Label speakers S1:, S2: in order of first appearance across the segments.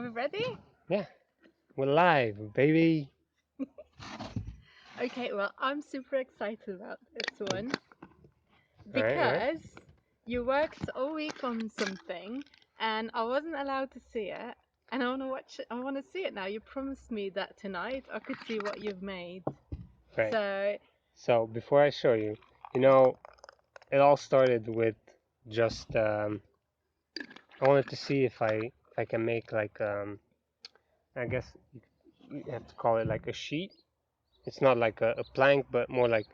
S1: we ready?
S2: Yeah, we're live, baby.
S1: Okay, well, I'm super excited about this one
S2: All right.
S1: because you worked all week on something and I wasn't allowed to see it. And I want to watch it. I want to see it now. You promised me that tonight I could see what you've made.
S2: Right.
S1: So,
S2: So before I show you, it all started with just I wanted to see if I can make like I guess you have to call it like a sheet. It's not like a plank, but more like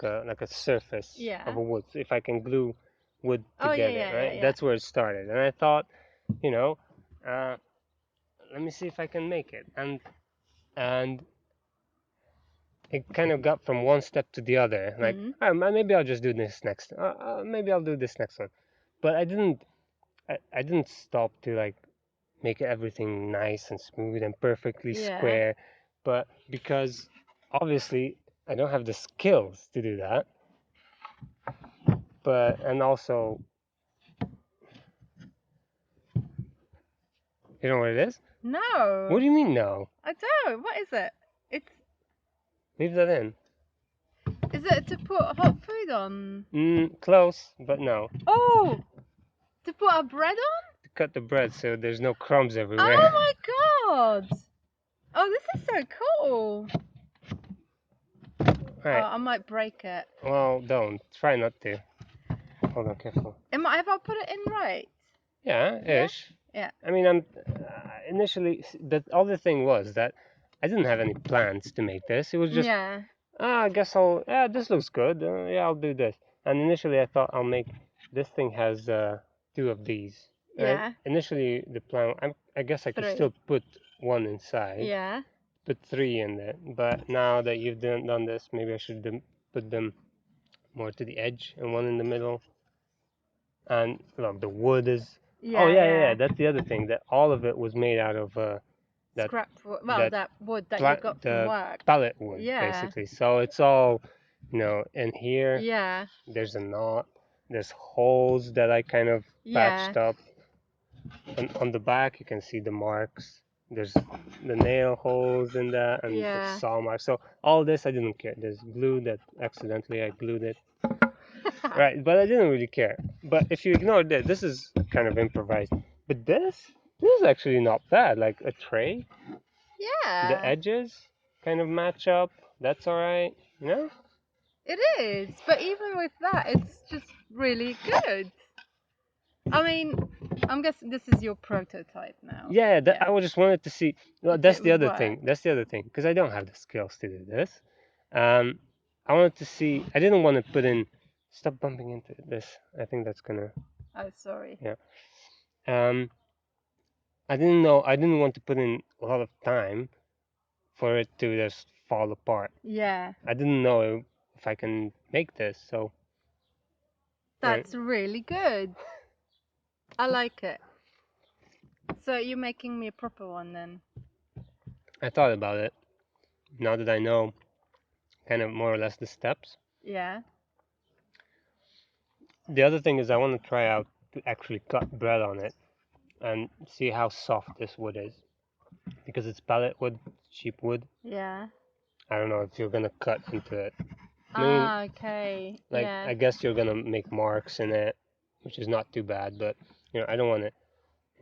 S2: a surface of
S1: yeah.
S2: a wood. So if I can glue wood
S1: Oh, yeah,
S2: together,
S1: yeah, yeah,
S2: right?
S1: yeah.
S2: That's where it started. And I thought, you know, uh, let me see if I can make it. And it kind of got from one step to the other. Like,
S1: Mm.
S2: maybe I'll just do this next. Maybe I'll do this next one. But I didn't. I didn't stop to like make everything nice and smooth and perfectly
S1: Yeah.
S2: square. But because obviously I don't have the skills to do that. But and also, you know what it is? What
S1: No,
S2: do you mean no?
S1: I don't. What is it? It's
S2: Leave that in.
S1: Is it to put hot food on?
S2: Close, but no.
S1: Oh, to put a bread on?
S2: To cut the bread so there's no crumbs everywhere.
S1: Oh my god! Oh, this is so cool. Oh,
S2: Right.
S1: I might break it.
S2: Well, don't. Try not to. Hold on, careful.
S1: Have I put it in right?
S2: Yeah,
S1: Yeah?
S2: ish.
S1: Yeah.
S2: I mean, I'm initially the other thing was that I didn't have any plans to make this. It was just,
S1: Yeah.
S2: I guess I'll, yeah, this looks good. Yeah, I'll do this. And initially, I thought I'll make this thing has two of these. Right?
S1: Yeah.
S2: Initially, the plan, I guess I could
S1: 3.
S2: still put one inside,
S1: Yeah.
S2: put three in there. But now that you've done this, maybe I should put them more to the edge and one in the middle. And look, the wood is. Oh
S1: Yeah,
S2: yeah.
S1: yeah.
S2: That's the other thing. That all of it was made out of that
S1: Scrap wood. Well,
S2: that
S1: that wood that you got from
S2: the
S1: work.
S2: pallet wood
S1: Yeah.
S2: basically. So it's all, in here.
S1: Yeah.
S2: There's a knot. There's holes that I kind of
S1: Yeah.
S2: patched up. And on the back, you can see the marks. There's the nail holes in that and the
S1: Yeah.
S2: saw marks. So all this I didn't care. There's glue that accidentally I glued it. Right, but I didn't really care. But if you ignore this is kind of improvised. But this is actually not bad. Like a tray, the
S1: Yeah.
S2: edges kind of match up. That's all right. You know?
S1: It is. But even with that, it's just really good. I mean, I'm guessing this is your prototype now.
S2: Yeah,
S1: Yeah.
S2: I just wanted to see. Well,
S1: If
S2: that's
S1: it
S2: the
S1: would
S2: other
S1: work.
S2: thing. That's the other thing because I don't have the skills to do this. I wanted to see. I didn't want to put in. Stop bumping into this. I think that's gonna.
S1: Oh, sorry.
S2: Yeah. Um, I didn't know. I didn't want to put in a lot of time for it to just fall apart.
S1: Yeah.
S2: I didn't know if I can make this, so right.
S1: That's really good. I like it. So you're making me a proper one then?
S2: I thought about it. Now that I know kind of more or less the steps.
S1: Yeah.
S2: The other thing is I want to try out to actually cut bread on it and see how soft this wood is. Because it's pallet wood, cheap wood.
S1: Yeah.
S2: I don't know if you're gonna cut into it. I mean,
S1: Ah, okay.
S2: like
S1: Yeah.
S2: I guess you're gonna make marks in it, which is not too bad, but I don't want it,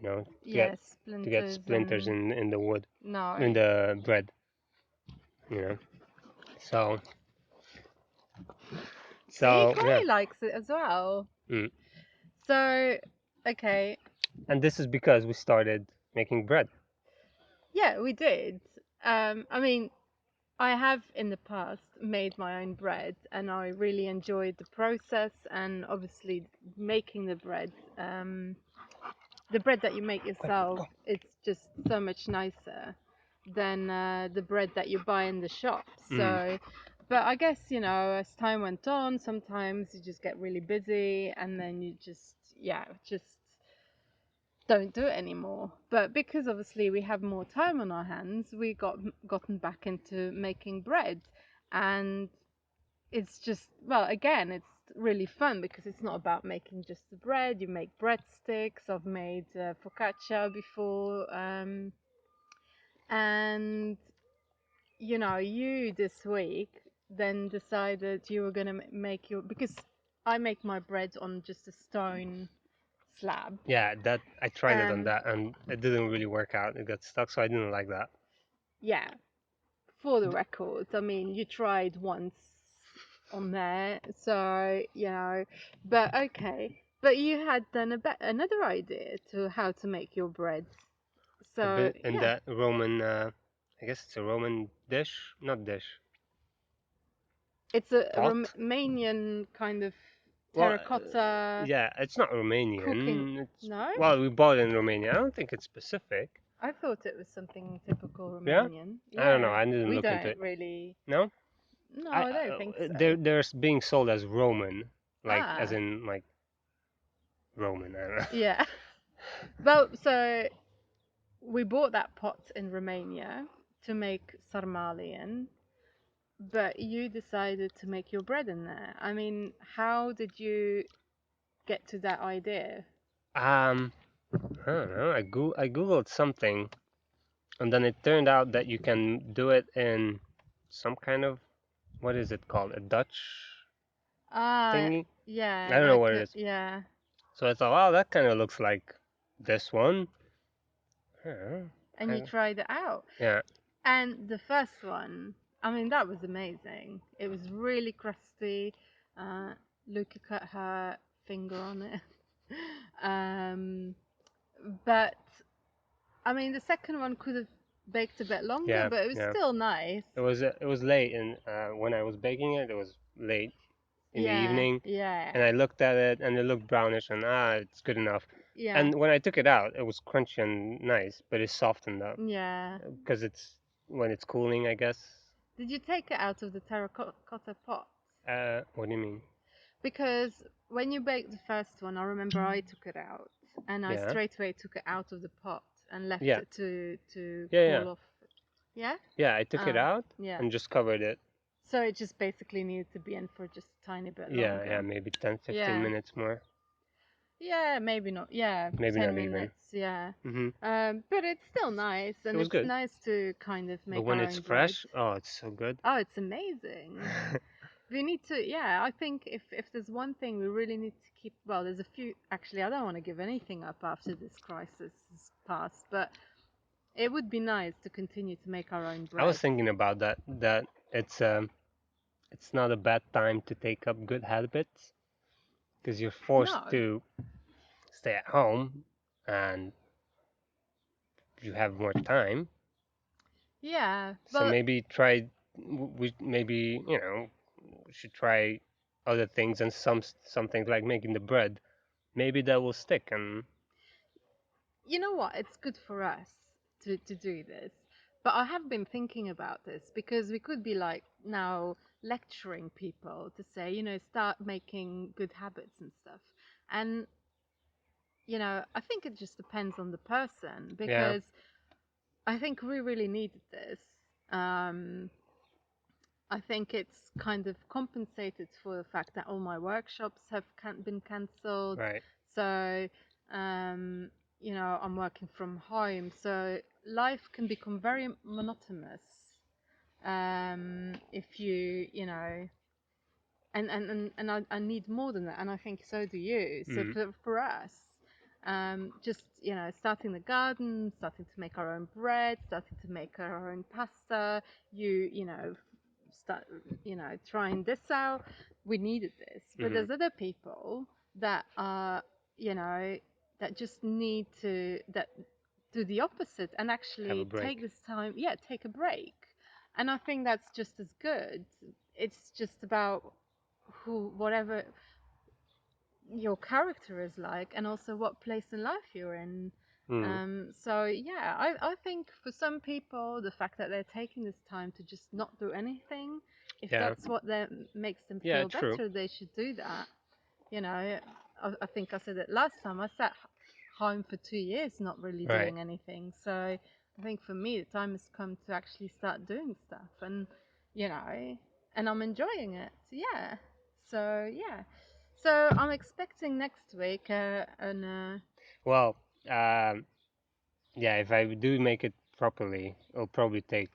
S1: Yeah,
S2: to get
S1: splinters
S2: splinters
S1: and
S2: in the wood, in
S1: no.
S2: the bread, you know. So
S1: See,
S2: yeah.
S1: Gray likes it as well.
S2: Mm.
S1: So, okay.
S2: And this is because we started making bread.
S1: Yeah, we did. I mean, I have in the past made my own bread and I really enjoyed the process and obviously making the bread. The bread that you make yourself, it's just so much nicer than the bread that you buy in the shop.
S2: Mm.
S1: So, but I guess, as time went on, sometimes you just get really busy and then you just don't do it anymore. But because obviously we have more time on our hands, we gotten back into making bread, and it's just, well, again, it's really fun because it's not about making just the bread. You make breadsticks. I've made focaccia before, and you this week then decided you were gonna make your because I make my bread on just a stone slab.
S2: Yeah, that I tried it on
S1: And
S2: that and it didn't really work out. It got stuck, so I didn't like that.
S1: yeah, for the record, I mean, you tried once on there, so but okay. But you had then another idea to how to make your bread.
S2: A
S1: So
S2: bit in
S1: yeah,
S2: that Roman, I guess it's a Roman dish, not dish,
S1: it's a
S2: pot.
S1: Romanian kind of
S2: Well,
S1: terracotta
S2: yeah, it's not
S1: cooking.
S2: Romanian. It's
S1: No,
S2: well, we bought it in Romania. I don't think it's specific.
S1: I thought it was something typical
S2: Yeah,
S1: Romanian.
S2: I don't know.
S1: Yeah,
S2: I didn't
S1: we
S2: look into
S1: don't
S2: it.
S1: really.
S2: No,
S1: No, I don't think
S2: they're
S1: so.
S2: being sold as Roman, like as
S1: Ah,
S2: in like Roman. I don't know.
S1: yeah. Well, so we bought that pot in Romania to make sarmale in, but you decided to make your bread in there. I mean, how did you get to that idea?
S2: Um, I don't know. I googled something, and then it turned out that you can do it in some kind of what is it called? A Dutch
S1: Ah,
S2: thingy? I
S1: yeah,
S2: don't know
S1: like
S2: what it is.
S1: yeah.
S2: So I thought, wow, that kind of looks like this one. Huh,
S1: And you
S2: I-
S1: tried it out.
S2: yeah,
S1: And the first one, I mean, that was amazing. It was really crusty. Uh, Luca cut her finger on it. um, but I mean, the second one could have baked a bit longer,
S2: yeah,
S1: but it was
S2: yeah.
S1: still nice.
S2: It was late, and when I was baking it, it was late in the
S1: Yeah,
S2: evening,
S1: yeah,
S2: and I looked at it, and it looked brownish, and it's good enough.
S1: yeah,
S2: And when I took it out, it was crunchy and nice, but it softened up
S1: yeah.
S2: because it's when it's cooling, I guess.
S1: Did you take it out of the terracotta pot?
S2: What do you mean?
S1: Because when you baked the first one, I remember I took it out and I
S2: Yeah,
S1: straight away took it out of the pot and left
S2: yeah,
S1: it to
S2: yeah, yeah,
S1: cool off. Yeah?
S2: yeah. I took it out
S1: Yeah.
S2: and just covered it.
S1: So it just basically needed to be in for just a tiny bit
S2: Yeah, yeah,
S1: longer.
S2: maybe 10, 15
S1: Yeah.
S2: minutes more.
S1: Yeah, maybe not. Yeah,
S2: Maybe
S1: 10
S2: not even.
S1: minutes. Yeah.
S2: Hmm.
S1: But it's still nice
S2: It
S1: and
S2: was
S1: it's
S2: good.
S1: nice to kind of
S2: But
S1: make
S2: when
S1: our
S2: it's
S1: own bread.
S2: fresh, oh, it's so good.
S1: Oh, it's amazing. We need to, yeah, I think if there's one thing we really need to keep, well, there's a few, actually, I don't want to give anything up after this crisis has passed, but it would be nice to continue to make our own
S2: I was
S1: bread.
S2: thinking about that. That it's not a bad time to take up good habits because you're forced
S1: No.
S2: to stay at home and you have more time.
S1: Yeah,
S2: So
S1: but
S2: maybe try. We maybe we should try other things and some things like making the bread. Maybe that will stick. And
S1: you know what? It's good for us to do this. But I have been thinking about this because we could be like now lecturing people to say, start making good habits and stuff. And, I think it just depends on the person
S2: yeah,
S1: because I think we really needed this. Um, I think it's kind of compensated for the fact that all my workshops have been cancelled.
S2: right.
S1: So, I'm working from home. So life can become very monotonous if and I need more than that, and I think so do you. So
S2: Mm,
S1: for us, just starting the garden, starting to make our own bread, starting to make our own pasta. Start trying this out. We needed this, but
S2: mm-hmm.
S1: there's other people that are you know that just need to that do the opposite and
S2: Have a
S1: actually take
S2: break.
S1: this time. Yeah, take a break, and I think that's just as good. It's just about whatever your character is like and also what place in life you're in.
S2: Mm,
S1: So yeah, I think for some people the fact that they're taking this time to just not do anything, if
S2: yeah,
S1: that's what makes them
S2: yeah,
S1: feel
S2: true.
S1: better, they should do that. I think I said it last time. I sat home for 2 years not really
S2: Right.
S1: doing anything. So I think for me the time has come to actually start doing stuff and you know and I'm enjoying it. So, yeah. So yeah. So I'm expecting next week an
S2: Well, um, yeah, if I do make it properly, it'll probably take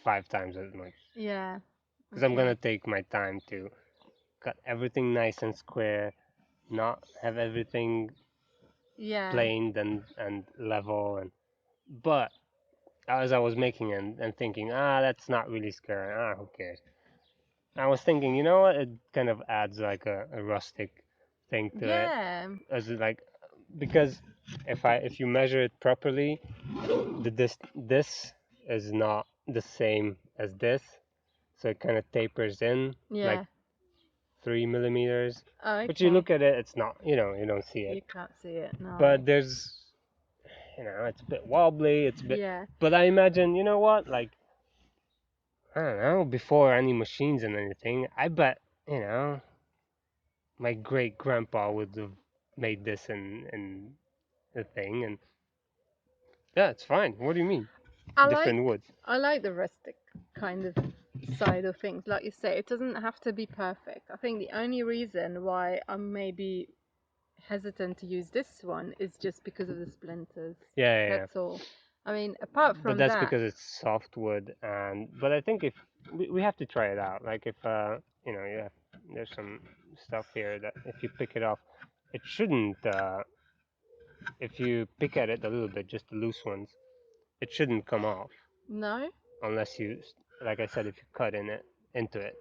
S2: 5 times as much.
S1: yeah.
S2: Because I'm
S1: Okay.
S2: gonna take my time to cut everything nice and square, not have everything
S1: Yeah.
S2: planed and level. And but as I was making and thinking, that's not really square. Who cares? I was thinking, you know what? It kind of adds like a rustic thing to it,
S1: Yeah.
S2: as it like because if you measure it properly, this is not the same as this, so it kind of tapers in like
S1: Yeah.
S2: 3 millimeters.
S1: Oh,
S2: But you
S1: okay.
S2: look at it, it's not, you don't see it.
S1: You can't see it, no.
S2: But there's, it's a bit wobbly. It's a bit.
S1: Yeah.
S2: But I imagine, you know what? Like I don't know, before any machines and anything, I bet my great grandpa would have made this in the thing, and yeah, it's fine. What do you mean?
S1: I like
S2: Different woods.
S1: I like the rustic kind of side of things. Like you say, it doesn't have to be perfect. I think the only reason why I'm maybe hesitant to use this one is just because of the splinters.
S2: Yeah, yeah, yeah.
S1: That's all. I mean, apart
S2: But
S1: from
S2: that's
S1: that,
S2: because it's softwood, and but I think if we have to try it out. Like if yeah, there's some stuff here that if you pick it off, it shouldn't. If you pick at it a little bit, just the loose ones, it shouldn't come off
S1: no?
S2: unless you, like I said, if you cut in it into it.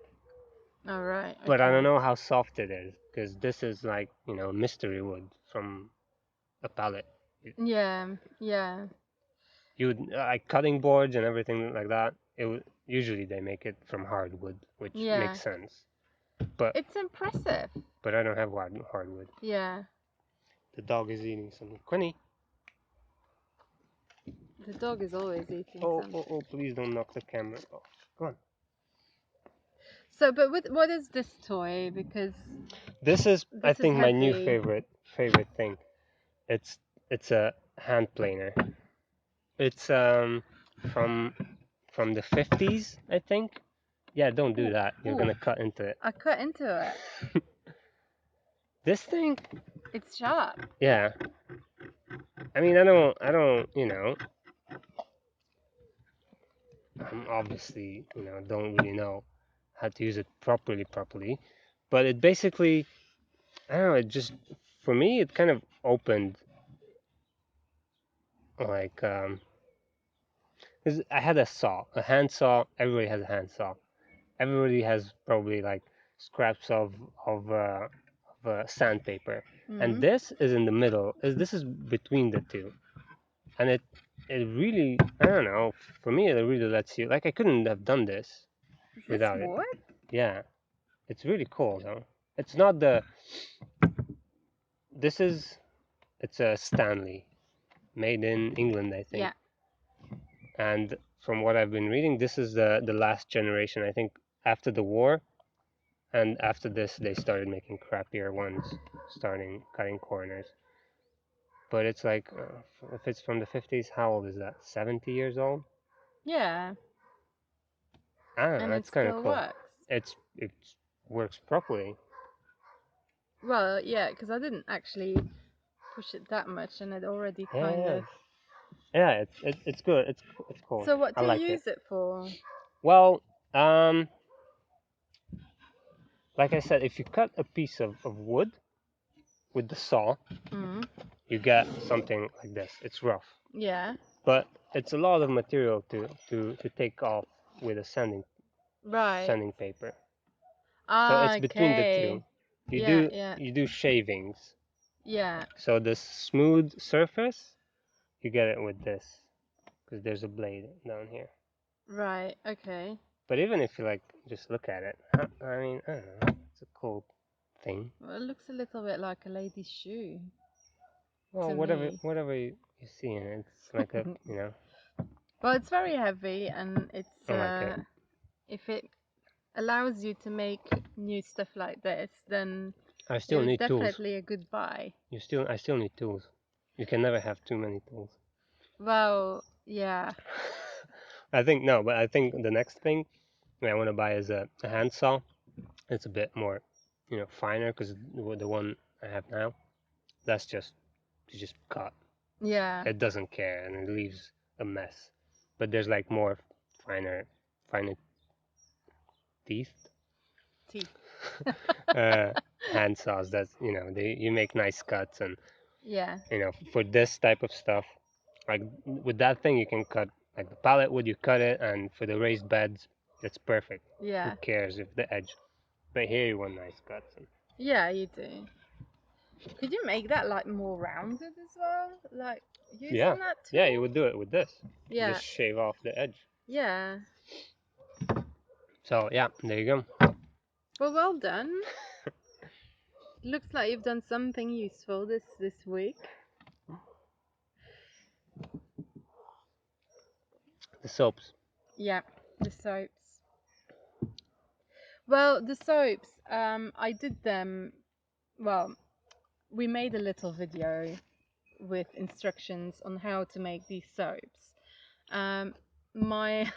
S1: All right,
S2: But I don't
S1: okay.
S2: know how soft it is because this is like mystery wood from a pallet.
S1: Yeah, yeah,
S2: You would like cutting boards and everything like that. Usually they make it from hardwood, which
S1: yeah.
S2: makes sense. But
S1: It's impressive.
S2: but I don't have hardwood.
S1: Yeah,
S2: The dog is eating some. Quinny.
S1: the dog is always eating
S2: Oh, oh,
S1: something.
S2: oh, please don't knock the camera off. Come on.
S1: So, but what is this toy? Because
S2: This is, I
S1: this is
S2: think, my new
S1: heavy.
S2: favorite thing. It's it's a hand planer. It's from from the 50s, I think. Yeah, don't do
S1: Ooh,
S2: that. You're
S1: ooh,
S2: gonna cut into it.
S1: I cut into it.
S2: This thing,
S1: It's sharp.
S2: yeah. I mean, I don't, obviously, don't really know how to use it properly. But it basically, I don't know. It just, for me, it kind of opened like, 'cause I had a saw, a hand saw. Everybody has a hand saw. Everybody has probably like scraps of sandpaper, and
S1: Mm.
S2: this is in the middle. This is between the two, and it really, I don't know. For me, it really lets you, like, I couldn't have done this
S1: Is this
S2: without it.
S1: wood?
S2: Yeah, it's really cool though. It's not the. This is. It's a Stanley, made in England, I think.
S1: Yeah.
S2: And from what I've been reading, this is the last generation. I think after the war, and after this, they started making crappier ones, starting cutting corners. But it's like, if it's from the 50s, how old is that? 70 years old?
S1: Yeah.
S2: I don't
S1: And
S2: know.
S1: it
S2: It's kind of
S1: still
S2: cool.
S1: works.
S2: It works properly.
S1: Well, yeah, because I didn't actually push it that much, and it already
S2: Yeah,
S1: kind
S2: yeah,
S1: of.
S2: yeah. It's good. It's cool.
S1: So, what
S2: I
S1: do
S2: like
S1: you
S2: it.
S1: use it for?
S2: Well, like I said, if you cut a piece of wood with the saw,
S1: Mm.
S2: you get something like this. It's rough,
S1: Yeah.
S2: but it's a lot of material to take off with a
S1: Right.
S2: sanding paper. So
S1: Ah,
S2: it's between the two.
S1: okay.
S2: You
S1: Yeah,
S2: do
S1: yeah,
S2: you do shavings.
S1: yeah.
S2: So the smooth surface, you get it with this, because there's a blade down here.
S1: Right. Okay.
S2: But even if you like just look at it, I mean, I don't know, it's a cool thing.
S1: Well, it looks a little bit like a lady's shoe
S2: Well,
S1: to
S2: whatever
S1: me.
S2: whatever you see in it, it's like a
S1: Well, it's very heavy, and it's
S2: I like it.
S1: if it allows you to make new stuff like this, then
S2: I
S1: it
S2: still
S1: was
S2: need tools.
S1: definitely a good buy.
S2: I still need tools. You can never have too many tools.
S1: Well, yeah.
S2: I think no, but I think the next thing I want to buy is a hand saw. It's a bit more, finer because the one I have now, that's just to just cut.
S1: Yeah.
S2: It doesn't care and it leaves a mess. But there's like more finer, finer teeth,
S1: Teeth.
S2: uh, hand saws. That's you make nice cuts and
S1: Yeah.
S2: for this type of stuff, like with that thing you can cut like the pallet wood, you cut it, and for the raised beds, it's perfect. Who
S1: Yeah.
S2: cares if the edge? But here you want nice cuts. And
S1: Yeah, you do. Could you make that like more rounded as well? Like
S2: yeah,
S1: using that
S2: yeah, you
S1: tool?
S2: would do it with this.
S1: Yeah.
S2: Just shave off the edge.
S1: Yeah.
S2: So yeah, there you go.
S1: Well done. Looks like you've done something useful this week.
S2: The soaps.
S1: Yeah, the soaps. Well, the soaps, I did them. Well, we made a little video with instructions on how to make these soaps. Um, my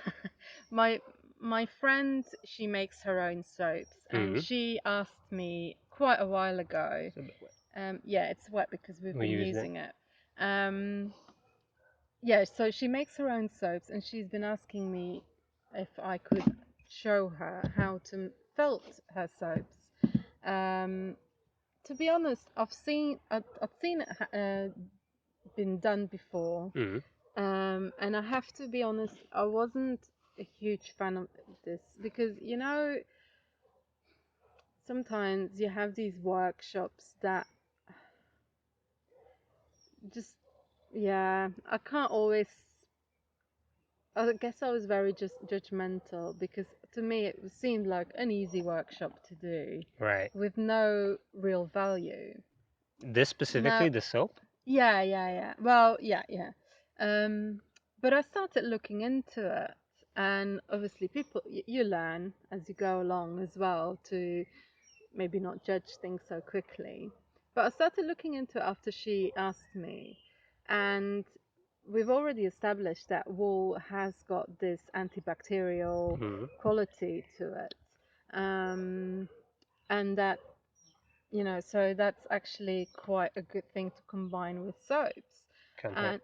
S1: my my friend, she makes her own soaps, and
S2: Mm-hmm.
S1: she asked me quite a while ago.
S2: It's a bit wet.
S1: Yeah, it's wet because we've
S2: We
S1: been
S2: used it.
S1: using it. Um, yeah, so she makes her own soaps, and she's been asking me if I could show her how to felt her soaps. Um, to be honest, I've seen it been done before,
S2: Mm-hmm.
S1: and I have to be honest, I wasn't a huge fan of this because sometimes you have these workshops that just yeah, I can't always. I guess I was very just judgmental because to me it seemed like an easy workshop to do
S2: Right.
S1: with no real value.
S2: This specifically,
S1: Now,
S2: the soap.
S1: yeah. Well, yeah. Um, but I started looking into it, and obviously, you learn as you go along as well to maybe not judge things so quickly. But I started looking into it after she asked me, and we've already established that wool has got this antibacterial
S2: Mm-hmm.
S1: quality to it, and that so that's actually quite a good thing to combine with soaps.
S2: Can't hurt.
S1: And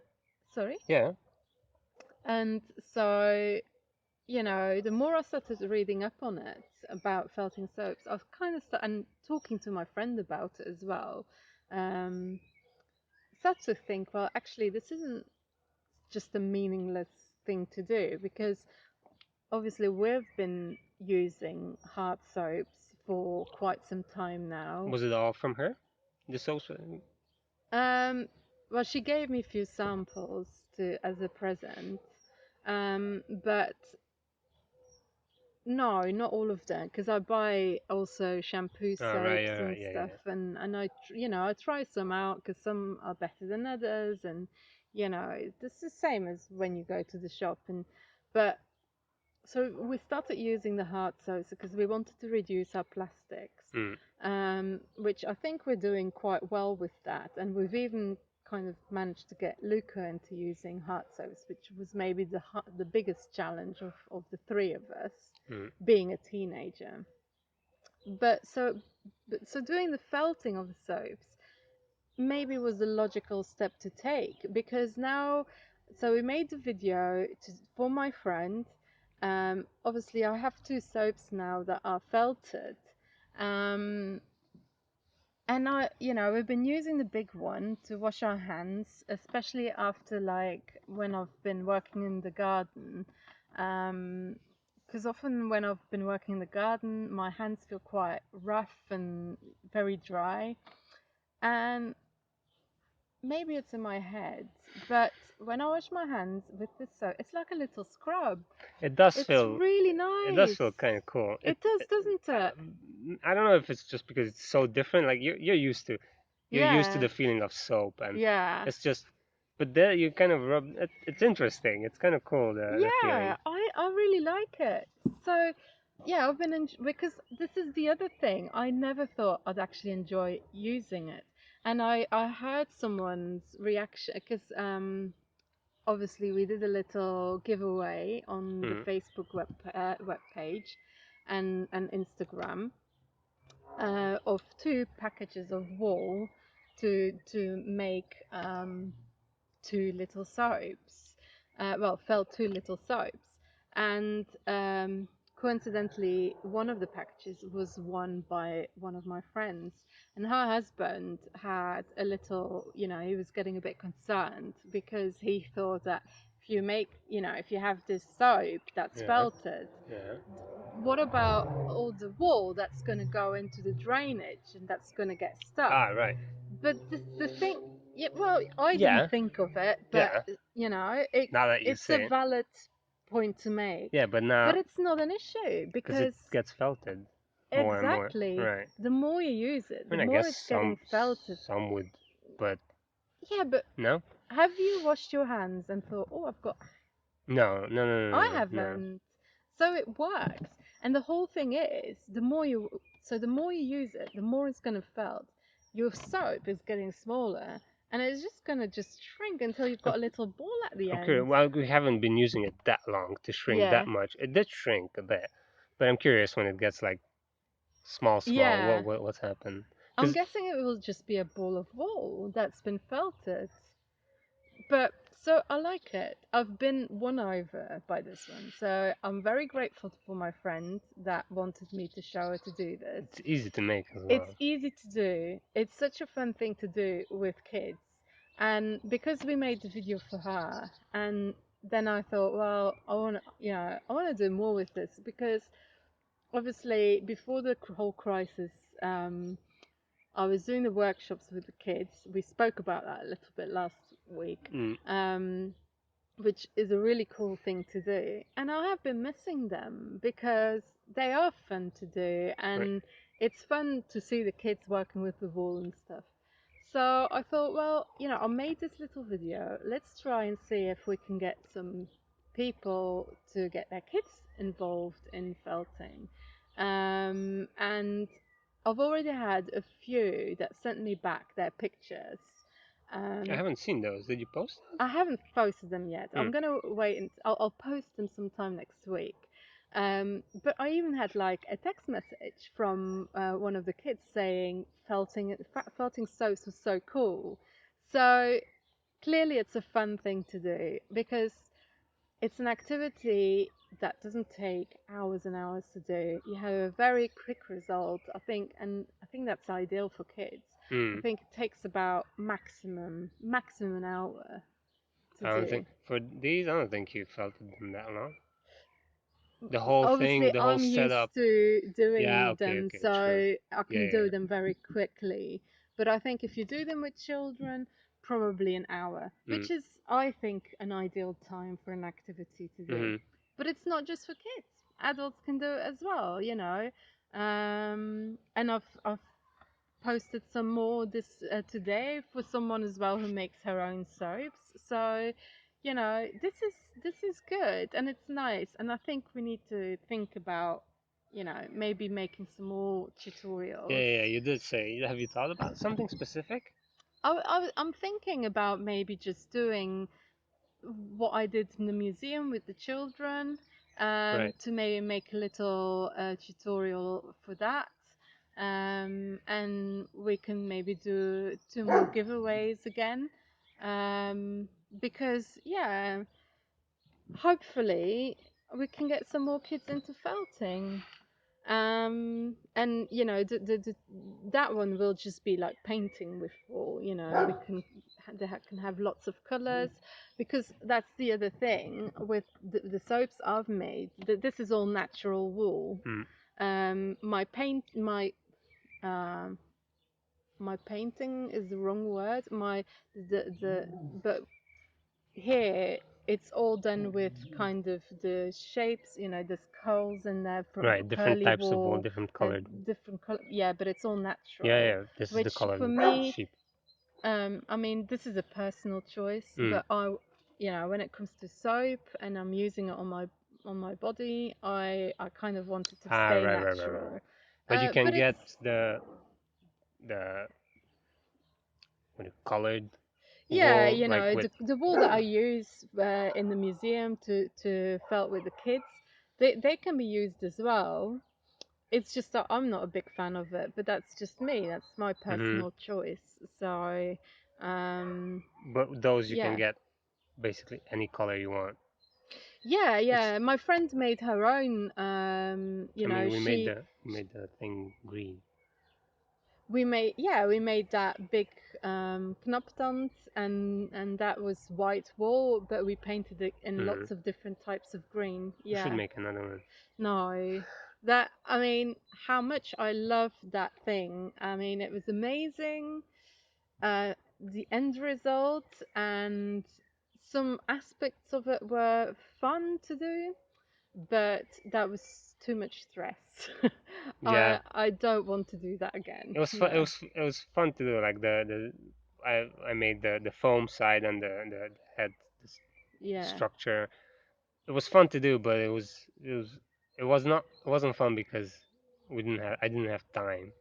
S1: sorry,
S2: Yeah.
S1: and so the more I started reading up on it about felting soaps, I was kind of and talking to my friend about it as well. Um, Started to think, well, actually, this isn't just a meaningless thing to do because obviously we've been using hard soaps for quite some time now.
S2: Was it all from her? The soaps.
S1: Um, well, she gave me a few samples to as a present, but no, not all of them, because I buy also shampoo
S2: Oh, right,
S1: soaps
S2: yeah,
S1: and
S2: right, yeah,
S1: stuff,
S2: yeah.
S1: and I try some out because some are better than others, and it's the same as when you go to the shop, but so we started using the hard soaps because we wanted to reduce our plastics,
S2: Mm.
S1: which I think we're doing quite well with that. And we've even kind of managed to get Luca into using hard soaps, which was maybe the biggest challenge of the three of us,
S2: Mm.
S1: being a teenager. But so doing the felting of the soaps maybe was the logical step to take because now so we made the video for my friend. Obviously I have two soaps now that are felted, um, and we've been using the big one to wash our hands, especially after like when I've been working in the garden, because often when I've been working in the garden my hands feel quite rough and very dry, and maybe it's in my head, but when I wash my hands with this soap, it's like a little scrub.
S2: It does
S1: It's
S2: feel.
S1: really
S2: It does
S1: nice.
S2: feel kind of cool.
S1: It does, doesn't it?
S2: I don't know if it's just because it's so different. Like you're used to
S1: Yeah,
S2: the feeling of soap, and
S1: yeah,
S2: it's just. But there you kind of rub. It's interesting. It's kind of cool the feeling.
S1: yeah. I really like it. So, yeah, because this is the other thing. I never thought I'd actually enjoy using it, and I heard someone's reaction because obviously we did a little giveaway on the
S2: Mm.
S1: Facebook web page, and Instagram of two packages of wool to make two little soaps. Well, felt two little soaps, and coincidentally, one of the packages was won by one of my friends, and her husband had a little, he was getting a bit concerned because he thought that if you make, if you have this soap that's
S2: Yeah.
S1: felted,
S2: Yeah.
S1: what about all the wool that's going to go into the drainage and that's going to get stuck?
S2: Ah, right.
S1: But the thing, yeah, well, I didn't
S2: Yeah.
S1: think of it, but
S2: Yeah. Now that you
S1: it's a
S2: say it.
S1: valid point to make.
S2: Yeah, but
S1: But
S2: now
S1: it's not an issue
S2: because it
S1: because
S2: gets felted more and more.
S1: exactly
S2: Right.
S1: the more you use it,
S2: I
S1: the
S2: mean, I
S1: more
S2: guess
S1: it's getting felted.
S2: some would, but
S1: Yeah, but
S2: no.
S1: have you washed your hands and thought, oh, I've got
S2: No, no, no, no,
S1: I
S2: no, no.
S1: haven't. So it works. And the whole thing is, the more you use it, the more it's going to felt. Your soap is getting smaller and it's just going to just shrink until you've got
S2: I'm,
S1: a little ball at the
S2: I'm curious.
S1: end.
S2: Well, we haven't been using it that long to shrink that
S1: Yeah.
S2: much. It did shrink a bit, but I'm curious when it gets like small.
S1: Yeah.
S2: What's happened?
S1: I'm
S2: Because
S1: guessing it will just be a ball of wool that's been felted. But so I like it. I've been won over by this one. So I'm very grateful for my friend that wanted me to show her to do this.
S2: it's easy to make as
S1: It's
S2: well.
S1: easy to do. It's such a fun thing to do with kids. And because we made the video for her, and then I thought, well, I want to do more with this because obviously before the whole crisis, I was doing the workshops with the kids. We spoke about that a little bit last week.
S2: Mm,
S1: Um, which is a really cool thing to do. And I have been missing them because they are fun to do
S2: right.
S1: and it's fun to see the kids working with the wool and stuff. So I thought, well, I made this little video. Let's try and see if we can get some people to get their kids involved in felting. And I've already had a few that sent me back their pictures.
S2: I
S1: Um,
S2: haven't seen those. Did you post
S1: I haven't posted them yet.
S2: those?
S1: I'm gonna wait and I'll post them sometime next week. But I even had like a text message from one of the kids saying felting soaps was so cool. So clearly it's a fun thing to do because it's an activity that doesn't take hours and hours to do. You have a very quick result, I think, and I think that's ideal for kids. I
S2: Mm.
S1: think it takes about maximum an hour to
S2: I don't
S1: do.
S2: think for these. I don't think you felt them that long. The whole thing,
S1: Obviously,
S2: the whole
S1: I'm
S2: setup.
S1: used to
S2: Yeah.
S1: doing
S2: Okay.
S1: them,
S2: Okay. True.
S1: so I
S2: Yeah.
S1: can
S2: Yeah.
S1: do them very quickly. But I think if you do them with children, probably an hour,
S2: Mm.
S1: which is, I think, an ideal time for an activity to do.
S2: Hmm.
S1: But it's not just for kids; adults can do it as well. And I've posted some more this today for someone as well who makes her own soaps. So, this is good and it's nice. And I think we need to think about, maybe making some more
S2: Yeah.
S1: tutorials.
S2: Yeah. You did say. Have you thought about something specific?
S1: I'm thinking about maybe just doing what I did in the museum with the children,
S2: Right.
S1: to maybe make a little tutorial for that. And we can maybe do two more giveaways again. Because, yeah, hopefully we can get some more kids into felting. And that one will just be like painting with wool. We can can have lots of colors because that's the other thing with the soaps I've made. This is all natural wool.
S2: Mm.
S1: My paint um my painting is the wrong word. The but here it's all done with kind of the shapes, there's curls in there from
S2: Right. Different
S1: curly
S2: types of wool,
S1: wool,
S2: different colored.
S1: different color, yeah, but it's all
S2: Yeah.
S1: natural,
S2: Yeah. This is the
S1: which for
S2: colored
S1: me,
S2: sheep.
S1: I mean, this is a personal choice,
S2: Mm.
S1: but when it comes to soap and I'm using it on my body, I kind of want it to
S2: Ah.
S1: stay
S2: Right.
S1: natural.
S2: But you can
S1: But it's
S2: get the what do you, colored
S1: Yeah,
S2: wool like with.
S1: the wool that I use in the museum to felt with the kids, they can be used as well. it's just that I'm not a big fan of it, but that's just me. That's my
S2: Hmm.
S1: personal choice. So, um,
S2: But those you can
S1: yeah.
S2: get basically any color you want.
S1: Yeah,
S2: It's
S1: yeah. My friend made her own.
S2: I mean,
S1: She
S2: we made the thing green.
S1: we made yeah we made that big knoptand, and that was white wall, but we painted it in
S2: Hmm.
S1: lots of different types of green.
S2: We should
S1: Yeah.
S2: make another one.
S1: No, that I mean, how much I love that thing. I mean, it was amazing. The end result and some aspects of it were fun to do, but that was too much stress.
S2: Yeah,
S1: I don't want to do that again.
S2: it was fun.
S1: No.
S2: It was fun to do. Like I made the foam side and the head the
S1: Yeah.
S2: structure. It was fun to do, but it wasn't fun because we didn't have I didn't have time.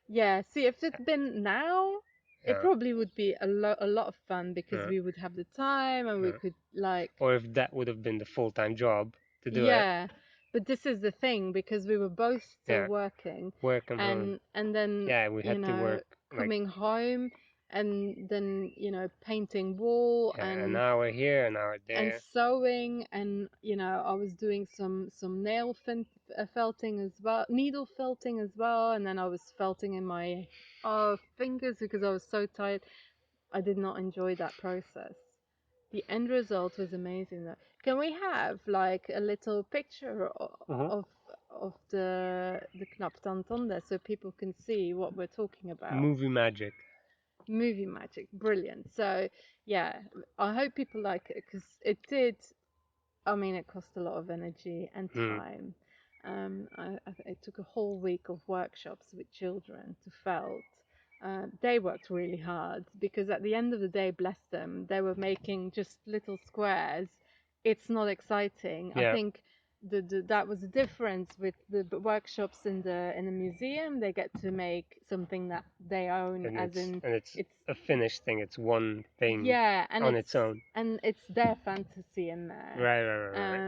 S1: Yeah, see, if it'd been now, it
S2: Yeah,
S1: probably would be a lot of fun because
S2: yeah,
S1: we would have the time and we
S2: yeah.
S1: could like.
S2: Or if that would have been the full time job to do it.
S1: Yeah, but this is the thing because we were both still
S2: Yeah,
S1: working,
S2: work from home.
S1: and then
S2: Yeah, we had to work like
S1: coming home and then painting wall
S2: yeah, an hour here, an hour
S1: and
S2: there.
S1: sewing, and I was doing some felting as well, needle felting as well, and then I was felting in my fingers because I was so tired. I did not enjoy that process. The end result was amazing though. Can we have like a little picture
S2: Hmm.
S1: of the knapstand on there so people can see what we're talking about?
S2: Movie magic.
S1: Movie magic, brilliant. So yeah, I hope people like it because it did. I mean, it cost a lot of energy and
S2: Hmm.
S1: time. It took a whole week of workshops with children to felt. They worked really hard because at the end of the day, bless them, they were making just little squares. It's not exciting. I
S2: Yeah,
S1: think that was the difference with the workshops in the museum. They get to make something that they own, as in
S2: and it's
S1: it's
S2: a finished thing. It's one thing
S1: yeah,
S2: on its own.
S1: and it's their fantasy in there.
S2: Right.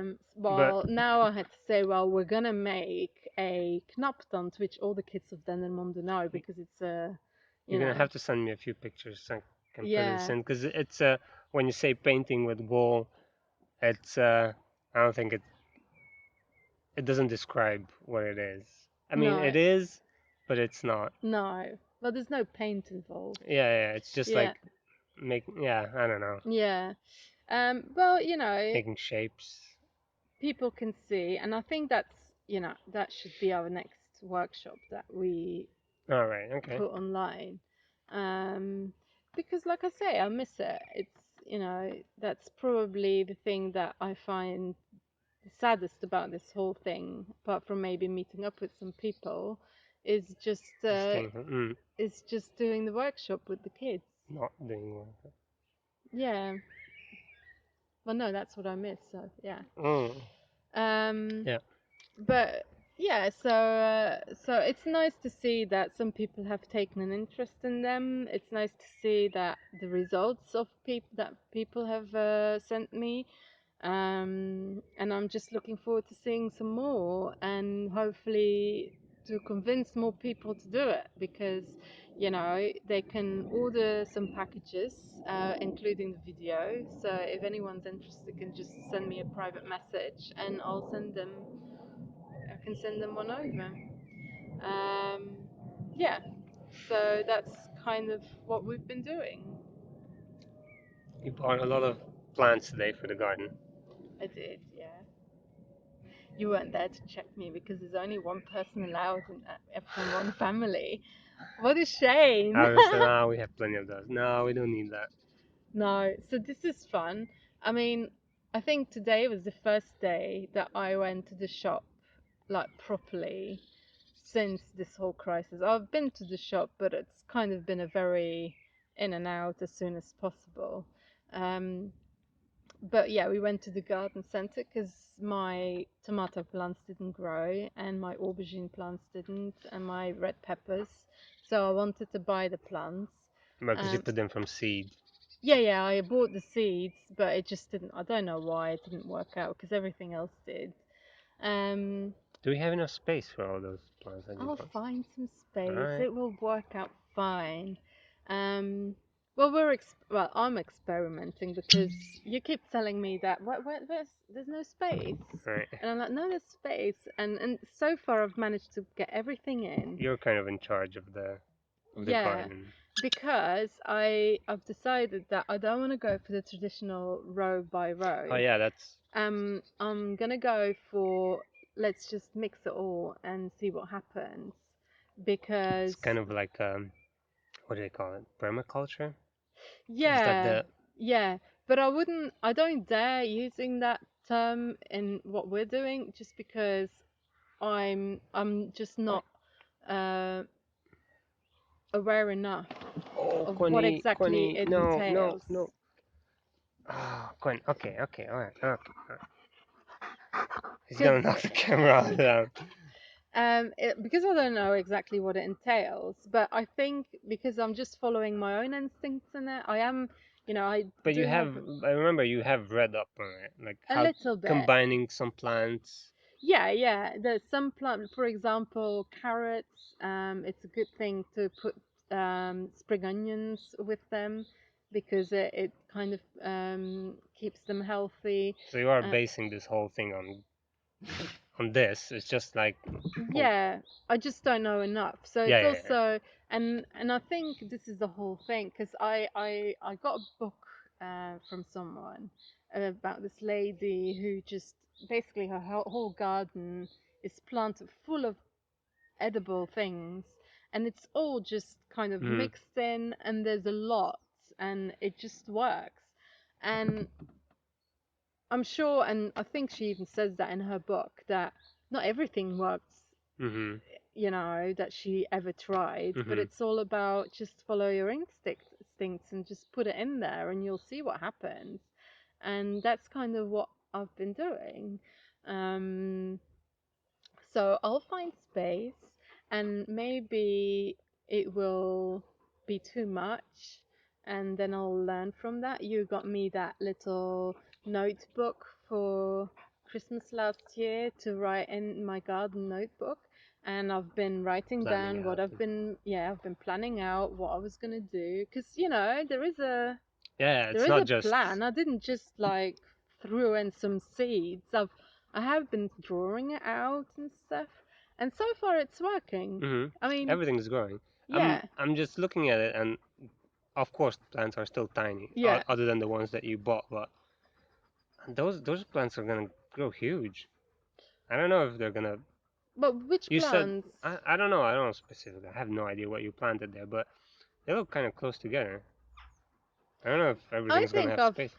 S2: But
S1: Well, now I had to say, well, we're gonna make a knaptand, which all the kids of Dendermonde know because it's a, you
S2: you're gonna
S1: know,
S2: have to send me a few pictures so I can put this
S1: yeah,
S2: in because it's when you say painting with wool, it's I don't think it doesn't describe what it is. I mean,
S1: no,
S2: it is, but it's not.
S1: no, well, there's no paint involved.
S2: Yeah, it's just
S1: Yeah,
S2: like yeah, I don't know,
S1: yeah. Well,
S2: making shapes.
S1: people can see, and I think that should be our next workshop that we
S2: All right, okay.
S1: put online. Um, because, like I say, I miss it. That's probably the thing that I find the saddest about this whole thing, apart from maybe meeting up with some people, is just uh,
S2: Staying home,
S1: is just doing the workshop with the kids.
S2: not doing work.
S1: Yeah. Well, no, that's what I miss. So yeah.
S2: Mm,
S1: Um,
S2: yeah,
S1: but yeah, so it's nice to see that some people have taken an interest in them. It's nice to see that the results of people have sent me, and I'm just looking forward to seeing some more and hopefully to convince more people to do it because they can order some packages, including the video. So if anyone's interested, can just send me a private message and I can send them one over. Um, yeah, so that's kind of what we've been doing.
S2: you bought a lot of plants today for the garden.
S1: I did, yeah. You weren't there to check me because there's only one person allowed from one family. What a shame.
S2: I was saying, we have plenty of those. No, we don't need that.
S1: No, so this is fun. I mean, I think today was the first day that I went to the shop like properly since this whole crisis. I've been to the shop, but it's kind of been a very in and out as soon as possible. Um, but yeah, we went to the garden center because my tomato plants didn't grow and my aubergine plants didn't and my red peppers. So I wanted to buy the plants.
S2: Because you
S1: Um,
S2: put them from seed.
S1: yeah, I bought the seeds, but it just didn't. I don't know why it didn't work out because everything else did. Um,
S2: Do we have enough space for all those plants that you
S1: I'll
S2: bought?
S1: find some
S2: All
S1: space.
S2: right.
S1: It will work out fine. Um, well, I'm experimenting because you keep telling me that there's no space,
S2: All right.
S1: and I'm like, no, there's space, and so far I've managed to get everything in.
S2: You're kind of in charge of the
S1: Yeah,
S2: garden.
S1: because I've decided that I don't want to go for the traditional row by
S2: Oh
S1: row.
S2: yeah, that's
S1: I'm gonna go for let's just mix it all and see what happens
S2: it's
S1: because
S2: kind of like what do they call it? Permaculture? Is that
S1: yeah,
S2: the
S1: yeah, but I don't dare using that term in what we're doing just because I'm just not uh, aware enough
S2: oh
S1: of what
S2: Connie
S1: exactly
S2: Connie
S1: it
S2: no no
S1: entails.
S2: no ah Connie okay all right okay all right. He's
S1: Because
S2: gonna knock the camera down.
S1: because I don't know exactly what it entails, but I think because I'm just following my own instincts in it, I
S2: But you
S1: do have
S2: have I remember you have read up on it like
S1: a
S2: how
S1: little bit.
S2: combining some plants.
S1: Yeah, yeah. There's some plant, for example, carrots. It's a good thing to put spring onions with them because it kind of keeps them healthy.
S2: So you are
S1: Uh,
S2: basing this whole thing on this. It's just like oh,
S1: yeah, I just don't know enough. So
S2: yeah
S1: it's
S2: yeah yeah.
S1: also, and I think this is the whole thing because I got a book from someone about this lady who just basically her whole garden is planted full of edible things, and it's all just kind of
S2: Mhm.
S1: mixed in, and there's a lot, and it just works. And I'm sure, and I think she even says that in her book that not everything works,
S2: Mhm.
S1: that she ever tried, but
S2: Mhm.
S1: it's all about just follow your instincts and just put it in there, and you'll see what happens. And that's kind of what I've been doing. Um, so I'll find space, and maybe it will be too much, and then I'll learn from that. You got me that little notebook for Christmas last year to write in my garden notebook, and I've been writing
S2: Planning
S1: down what
S2: out.
S1: I've been planning out what I was gonna do, because
S2: Yeah,
S1: there
S2: it's
S1: is
S2: not
S1: a
S2: just.
S1: plan. I didn't just like throw in some seeds. I have been drawing it out and stuff, and so far it's working.
S2: Mhm.
S1: I mean,
S2: Everything's growing. I'm
S1: yeah,
S2: I'm just looking at it, and of course the plants are still tiny,
S1: yeah.
S2: other than the ones that you bought. But those plants are gonna grow huge. I don't know if they're gonna.
S1: But which
S2: You said
S1: plants?
S2: I don't know. I don't know specifically. I have no idea what you planted there, but they look kind of close together. I don't know if
S1: I
S2: everything's gonna
S1: think
S2: have
S1: I've.
S2: space.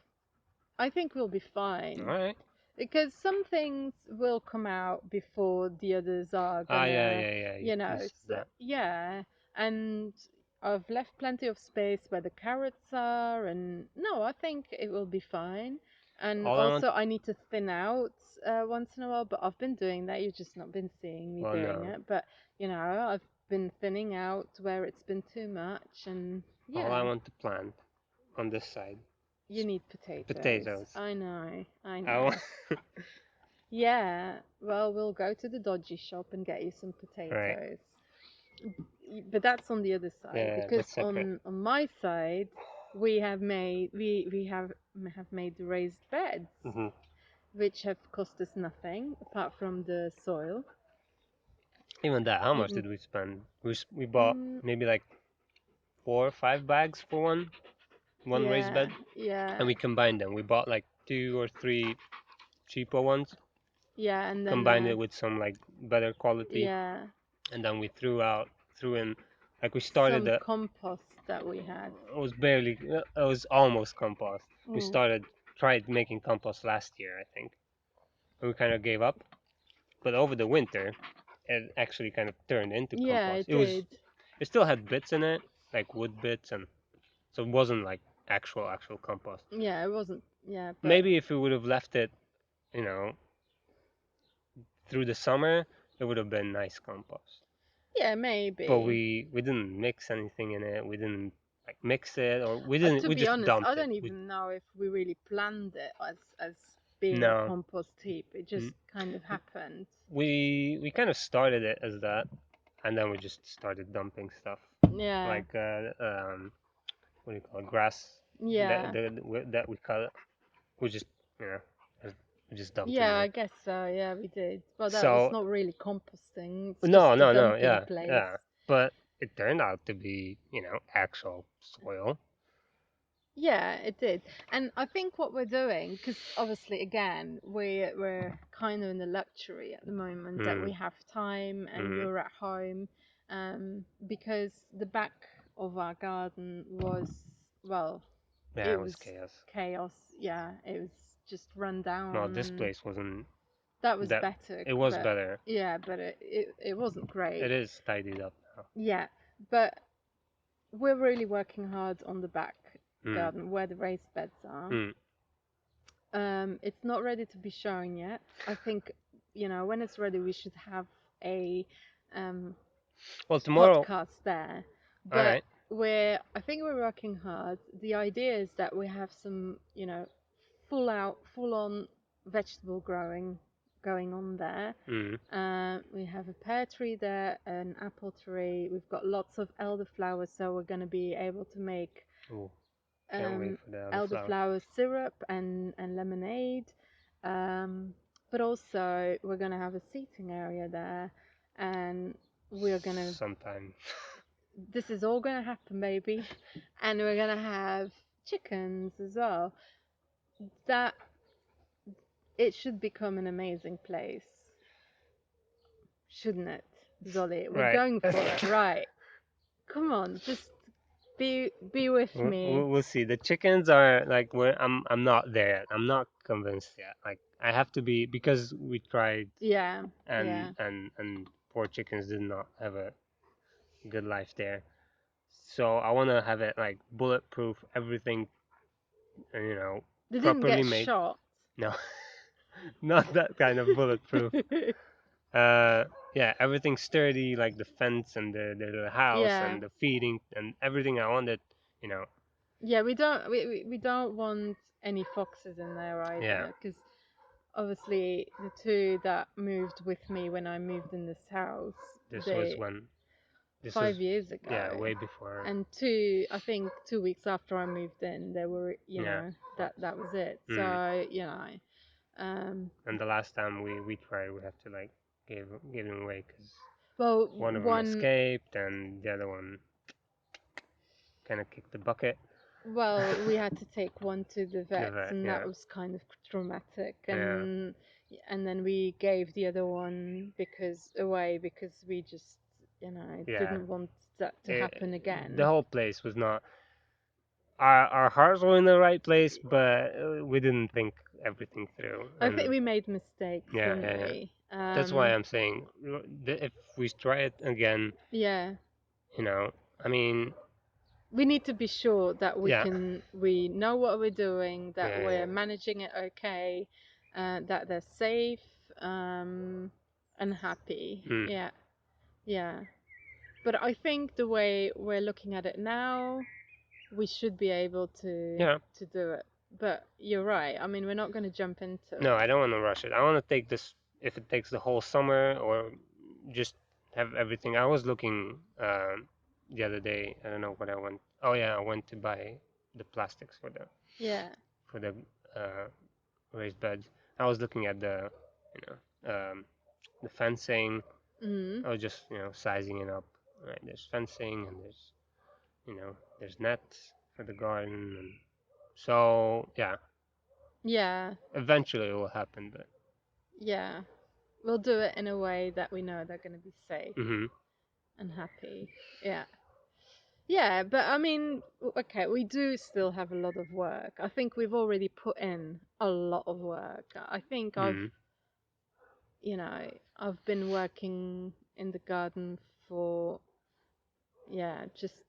S1: I think we'll be
S2: All
S1: fine
S2: right.
S1: because some things will come out before the others are
S2: Ah, yeah,
S1: gonna,
S2: yeah, yeah. You said
S1: so,
S2: that.
S1: yeah. And I've left plenty of space where the carrots are, and no, I think it will be fine. And
S2: All I want.
S1: also, I need to thin out once in a while, but I've been doing that. You've just not been seeing me
S2: Well,
S1: doing
S2: no.
S1: it. But, I've been thinning out where it's been too much, and
S2: All I
S1: yeah,
S2: want to plant on this side
S1: you
S2: is
S1: need potatoes.
S2: potatoes.
S1: I know, I
S2: I want.
S1: know. Yeah, well, we'll go to the dodgy shop and get you some
S2: Right.
S1: potatoes. But that's on the other side
S2: Yeah,
S1: because
S2: that's separate.
S1: on my side we have made raised beds
S2: Hmm.
S1: which have cost us nothing apart from the soil.
S2: Even that, how much
S1: Even
S2: did we spend? We bought
S1: mm,
S2: maybe like 4 or 5 bags for one raised
S1: yeah,
S2: bed,
S1: yeah,
S2: and we combined them. We bought like 2 or 3 cheaper ones,
S1: yeah, and then
S2: combined it with some like better quality,
S1: yeah,
S2: and then we threw in like we started
S1: some
S2: the.
S1: compost that we had.
S2: It was barely. It was almost compost. We
S1: Mm.
S2: tried making compost last year, I think, and we kind of gave up. But over the winter, it actually kind of turned into
S1: Yeah,
S2: compost.
S1: it did.
S2: It still had bits in it, like wood bits, and so it wasn't like actual compost.
S1: Yeah, it wasn't. Yeah, but
S2: Maybe if we would have left it, you know, through the summer, it would have been nice compost.
S1: yeah,
S2: But
S1: maybe.
S2: we didn't mix anything in it. We didn't like mix it, or we
S1: To
S2: we
S1: be
S2: just
S1: honest, I
S2: dumped it.
S1: don't even know if we really planned it as being a
S2: No.
S1: compost heap. It just
S2: Mm.
S1: kind of happened.
S2: We kind of started it as that, and then we just started dumping stuff
S1: Yeah,
S2: like what do you call it, grass that
S1: yeah,
S2: that we cut. We just you know just- we just dumped in
S1: yeah. I
S2: there.
S1: guess so. Yeah, we did. Well, that was
S2: So
S1: not really composting. It's
S2: no,
S1: just a
S2: no, no,
S1: dumping
S2: yeah,
S1: place.
S2: yeah. But it turned out to be actual soil.
S1: Yeah, it did. And I think what we're doing, because obviously, again, we're kind of in the luxury at the moment that
S2: Mm,
S1: we have time and
S2: mm.
S1: you're at home, because the back of our garden was, well,
S2: Yeah,
S1: it
S2: it was
S1: was
S2: chaos.
S1: chaos. Yeah, it was just run
S2: Well,
S1: down,
S2: this
S1: and
S2: place wasn't
S1: that was
S2: that.
S1: better.
S2: It was
S1: But
S2: better.
S1: yeah, but it wasn't
S2: It
S1: great.
S2: is tidied up now.
S1: Yeah, but we're really working hard on the back
S2: Mm,
S1: garden where the raised beds are.
S2: mm.
S1: It's not ready to be shown yet. I think, when it's ready, we should have a um,
S2: Well, tomorrow.
S1: podcast there.
S2: All
S1: But
S2: right.
S1: I think we're working hard. The idea is that we have some, full on vegetable growing going on there.
S2: Mm.
S1: We have a pear tree there, an apple tree. We've got lots of elderflowers, so we're going to be able to make
S2: Ooh, can't wait
S1: um,
S2: for the other flower.
S1: elderflower syrup and lemonade. Um, but also, we're going to have a seating area there, and we're going to,
S2: Sometime.
S1: this is all going to happen, baby. And we're going to have chickens as well. That it should become an amazing place, shouldn't it, Zolly? We're
S2: Right.
S1: going for it, right? Come on, just be with me.
S2: We'll see. The chickens are like where I'm not there yet. I'm not convinced yet. Like I have to be because we tried
S1: Yeah,
S2: and
S1: yeah.
S2: and poor chickens did not have a good life there. So I want to have it like bulletproof, everything,
S1: They didn't
S2: properly
S1: get
S2: made.
S1: shot.
S2: No, not that kind of bulletproof. Uh, yeah, everything sturdy, like the fence and the house
S1: Yeah,
S2: and the feeding and everything. I wanted, you know,
S1: yeah. We don't want any foxes in there
S2: yeah.
S1: either, because obviously the two that moved with me when I moved in this house,
S2: This was
S1: they
S2: when this was
S1: 5 years
S2: yeah
S1: ago,
S2: way before.
S1: and I think 2 weeks after I moved in, they were,
S2: Yeah.
S1: that was it.
S2: Mm.
S1: So, um,
S2: And the last time we tried, we have to like give him away because
S1: well,
S2: one of them
S1: one,
S2: escaped and the other one kind of kicked the bucket.
S1: well, we had to take one to the
S2: The
S1: vets,
S2: vet,
S1: and that
S2: yeah,
S1: was kind of traumatic.
S2: yeah,
S1: And then we gave the other one because we just,
S2: yeah.
S1: didn't want that to
S2: It,
S1: happen
S2: the
S1: again.
S2: whole place was not. Our hearts were in the right place, but we didn't think everything through.
S1: I think
S2: And
S1: we made mistakes,
S2: yeah,
S1: didn't
S2: yeah, yeah.
S1: we?
S2: That's why I'm saying if we try it again,
S1: Yeah.
S2: you know, I mean,
S1: We need to be sure that
S2: yeah,
S1: we know what we're doing, that
S2: yeah,
S1: we're
S2: yeah.
S1: managing it okay, that they're safe, and happy.
S2: Mm,
S1: Yeah, yeah. But I think the way we're looking at it now, we should be able
S2: yeah.
S1: to do it. But you're right. I mean, we're not going to jump into
S2: No, I
S1: it.
S2: don't want to rush it. I want to take this if it takes the whole summer or just have everything. I was looking the other day. I don't know what I went. Oh yeah, I went to buy the plastics
S1: Yeah.
S2: for the uh, raised beds. I was looking at the fencing.
S1: Mm.
S2: I was just sizing it up. Right, there's fencing and there's nets for the garden and so yeah,
S1: Yeah.
S2: eventually it will happen. But
S1: Yeah. We'll do it in a way that we know they're going to be safe
S2: hmm
S1: and happy. Yeah. Yeah, but I mean, okay, we do still have a lot of work. I think we've already put in a lot of work. I think
S2: mm,
S1: I've been working in the garden for, yeah, just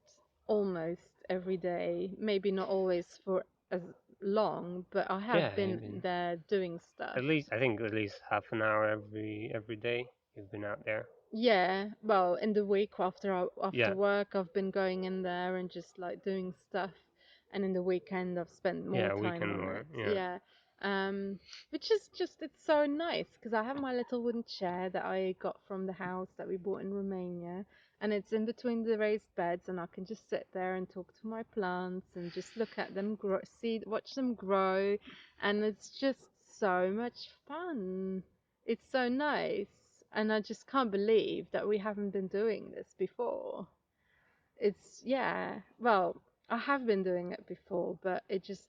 S1: almost every day. Maybe not always for as long, but I have
S2: yeah,
S1: been
S2: you've been
S1: there doing stuff.
S2: at least I think at least half an hour every day you've been out there.
S1: Yeah, well, in the week after
S2: Yeah,
S1: work, I've been going in there and just like doing stuff, and in the weekend, I've spent more
S2: yeah,
S1: time
S2: weekend
S1: on
S2: more.
S1: it.
S2: Yeah,
S1: Yeah, which is just it's so nice because I have my little wooden chair that I got from the house that we bought in Romania, and it's in between the raised beds, and I can just sit there and talk to my plants and just look at them grow, watch them grow, and it's just so much fun. It's so nice, and I just can't believe that we haven't been doing this before. It's yeah, well, I have been doing it before, but it just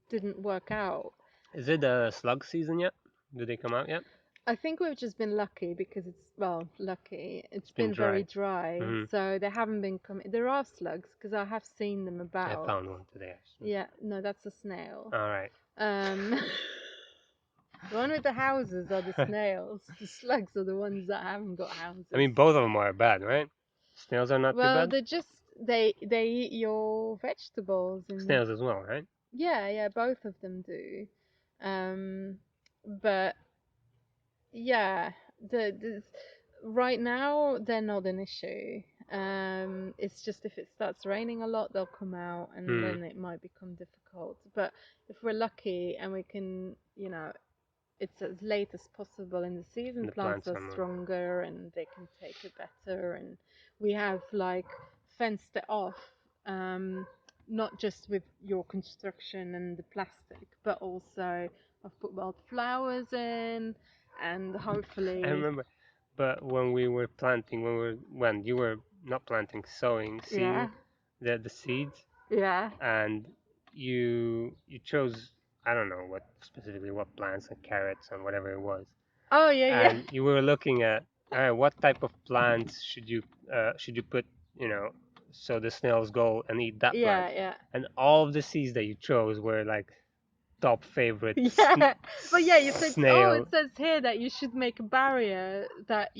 S1: didn't work out.
S2: Is it the slug season yet? Do they come out yet?
S1: I think we've just been lucky because it's, well, lucky. It's
S2: It's been
S1: been very
S2: dry.
S1: dry,
S2: Hmm.
S1: so they haven't been coming. There are slugs because I have seen them
S2: I
S1: about.
S2: found one today actually.
S1: Yeah, no, that's a snail.
S2: All right.
S1: Um, the one with the houses are the snails. The slugs are the ones that haven't got
S2: I
S1: houses.
S2: mean, both of them are bad, right? Snails are not too
S1: Well,
S2: bad.
S1: they just they eat your vegetables and
S2: Snails as well, right?
S1: yeah, both of them do. Um, but yeah, the right now they're not an issue. It's just if it starts raining a lot, they'll come out, and
S2: Hmm.
S1: then it might become difficult. But if we're lucky and we can, it's as late as possible in the season,
S2: And the
S1: plants
S2: plants
S1: are
S2: are more.
S1: stronger and they can take it better. And we have like fenced it off, um, not just with your construction and the plastic, but also I've put wild flowers in, and
S2: I
S1: hopefully,
S2: remember, but when we were planting, when you were not planting, sowing,
S1: yeah,
S2: seeing the seeds,
S1: yeah.
S2: and you chose, I don't know what specifically, what plants and carrots and whatever it was,
S1: Oh yeah, yeah,
S2: and you were looking at, all right, what type of plants should you put, you know, so the snails go and eat that plant,
S1: yeah, yeah.
S2: and all of the seeds that you chose were like top favorite
S1: Yeah, but yeah, it says, oh, it
S2: snail.
S1: says here that you should make a barrier that,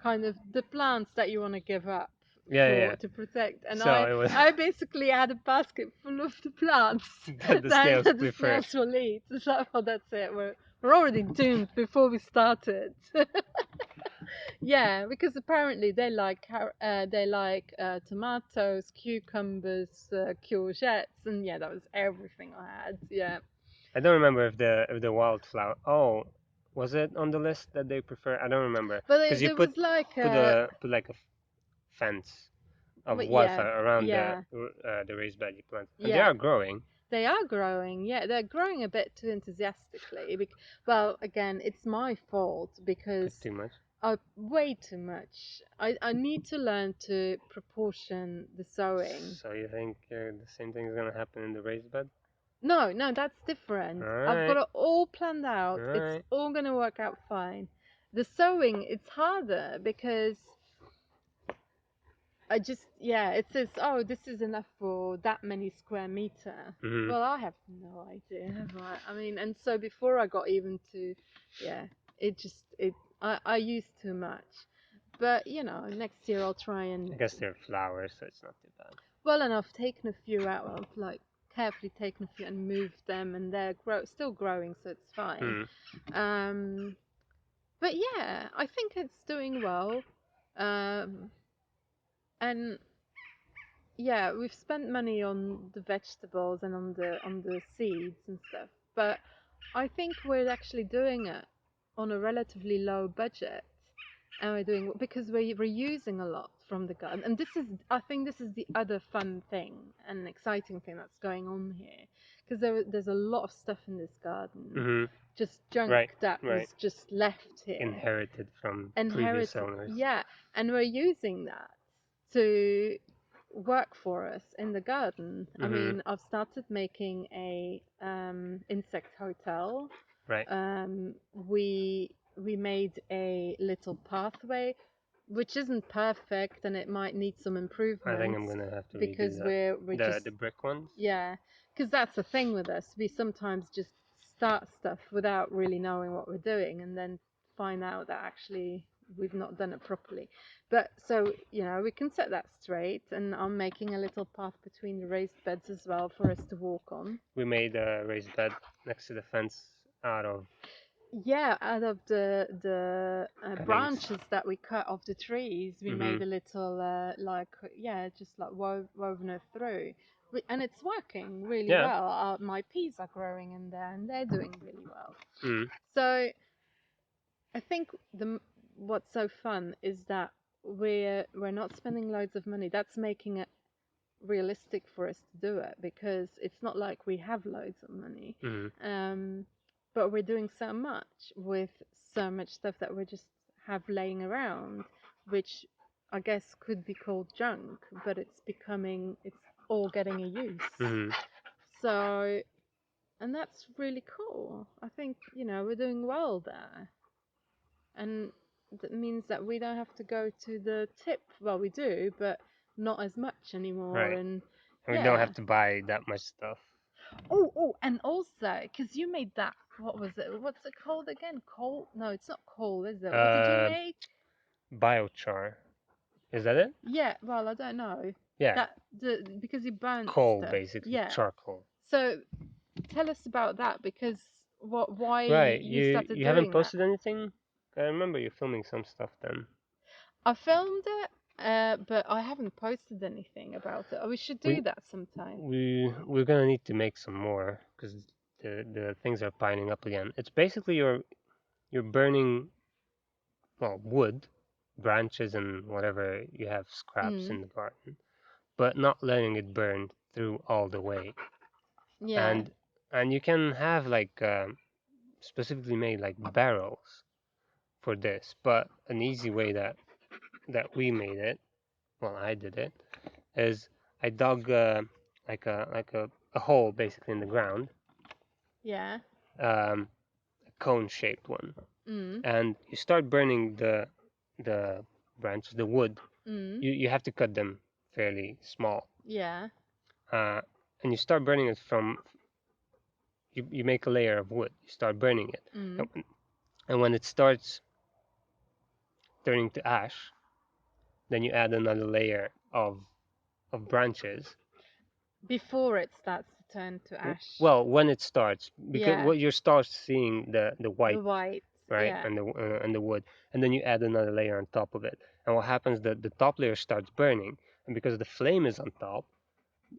S1: kind of the plants that you want to give up
S2: Yeah, yeah, yeah.
S1: for to protect. And
S2: So
S1: I
S2: it was
S1: I basically had a basket full of the plants
S2: that the
S1: that
S2: snails
S1: the
S2: prefer.
S1: snails will eat. So well, that's it. We're already doomed before we started. Yeah, because apparently they like tomatoes, cucumbers, courgettes, and yeah, that was everything I had. Yeah.
S2: I don't remember if the wildflower. Oh, was it on the list that they prefer? I don't remember
S1: But
S2: because you
S1: there was like
S2: put like a fence of
S1: but yeah,
S2: wildflower around
S1: yeah,
S2: the raised bed you planted, and they
S1: yeah.
S2: are growing.
S1: They are growing. Yeah, they're growing a bit too enthusiastically. Well, again, it's my fault
S2: Put
S1: because
S2: too much.
S1: way too much. I need to learn to proportion the sowing.
S2: So you think the same thing is gonna happen in the raised bed?
S1: No, no, that's
S2: All
S1: different. I've got
S2: right,
S1: it all planned
S2: all
S1: out. It's
S2: right.
S1: all gonna work out fine. The sewing, it's harder because yeah, it says, oh, this is enough for that many square meter.
S2: Mhm.
S1: Well, I have no idea, have I? I mean, and so before I got even to, yeah, I used too much. But, next year I'll try and,
S2: I guess they're flowers, so it's not too bad.
S1: well, and I've taken a few out. I've like carefully taken a few and moved them, and they're still growing, so it's fine.
S2: Hmm.
S1: Um, but yeah, I think it's doing well. Um, and yeah, we've spent money on the vegetables and on the seeds and stuff, but I think we're actually doing it on a relatively low budget, and we're doing because we're using a lot from the garden, and I think this is the other fun thing and exciting thing that's going on here, because there's a lot of stuff in this garden,
S2: Mhm.
S1: just junk
S2: Right,
S1: that
S2: right.
S1: was just left here,
S2: Inherited from previous
S1: inherited,
S2: owners.
S1: yeah, and we're using that to work for us in the garden. I
S2: Mhm.
S1: mean, I've started making a insect hotel.
S2: Right.
S1: We made a little pathway, which isn't perfect, and it might need some
S2: I think
S1: improvements
S2: I'm gonna have to redo
S1: because
S2: that.
S1: we're just,
S2: The brick ones.
S1: yeah, because that's the thing with us. We sometimes just start stuff without really knowing what we're doing, and then find out that actually we've not done it properly. But so, we can set that straight, and I'm making a little path between the raised beds as well for us to walk on.
S2: We made a raised bed next to the fence out of
S1: Yeah, out of the
S2: cuttings.
S1: branches that we cut off the trees, we made
S2: Mhm.
S1: a little yeah, just like woven it through. And it's working really
S2: Yeah.
S1: well. My peas are growing in there, and they're doing really well.
S2: Mm.
S1: So I think what's so fun is that we're not spending loads of money. That's making it realistic for us to do it because it's not like we have loads of money.
S2: Mm.
S1: Um, but we're doing so much with so much stuff that we just have laying around, which I guess could be called junk, but it's all getting a use.
S2: Mm.
S1: So, and that's really cool. I think, we're doing well there. And that means that we don't have to go to the tip. Well, we do, but not as much anymore.
S2: Right.
S1: And
S2: And we don't
S1: yeah.
S2: have to buy that much stuff.
S1: Oh, and also, because you made that, what was it? What's it called again? Coal? No, it's not coal, is it? What did you
S2: Uh,
S1: make?
S2: biochar. Is that it?
S1: Yeah, well, I don't know.
S2: Yeah.
S1: That because you burnt
S2: Coal,
S1: stuff.
S2: basically.
S1: Yeah.
S2: Charcoal.
S1: So tell us about that because why
S2: Right.
S1: you
S2: You
S1: started
S2: you haven't
S1: doing that.
S2: posted anything? I remember you filming some stuff then.
S1: I filmed it, but I haven't posted anything about it. Oh, we should do
S2: We
S1: that sometime.
S2: we're gonna need to make some more because the things are piling up again. It's basically you're burning, well, wood, branches and whatever you have scraps
S1: Mm.
S2: in the garden, but not letting it burn through all the way.
S1: Yeah.
S2: And you can have like specifically made like barrels for this, but an easy way that we made it, well, I did it, is I dug a hole basically in the ground,
S1: Yeah.
S2: a cone shaped one,
S1: Mm.
S2: and you start burning the branches, the wood.
S1: Mm.
S2: You have to cut them fairly small,
S1: Yeah.
S2: uh, and you start burning it from, you make a layer of wood, you start burning it,
S1: Mm.
S2: and when it starts turning to ash, then you add another layer of branches.
S1: Before it starts to turn to ash.
S2: Well, when it starts, because
S1: Yeah.
S2: what you start seeing the
S1: The
S2: white,
S1: white.
S2: right,
S1: Yeah.
S2: and the wood, and then you add another layer on top of it, and what happens, the top layer starts burning, and because the flame is on top,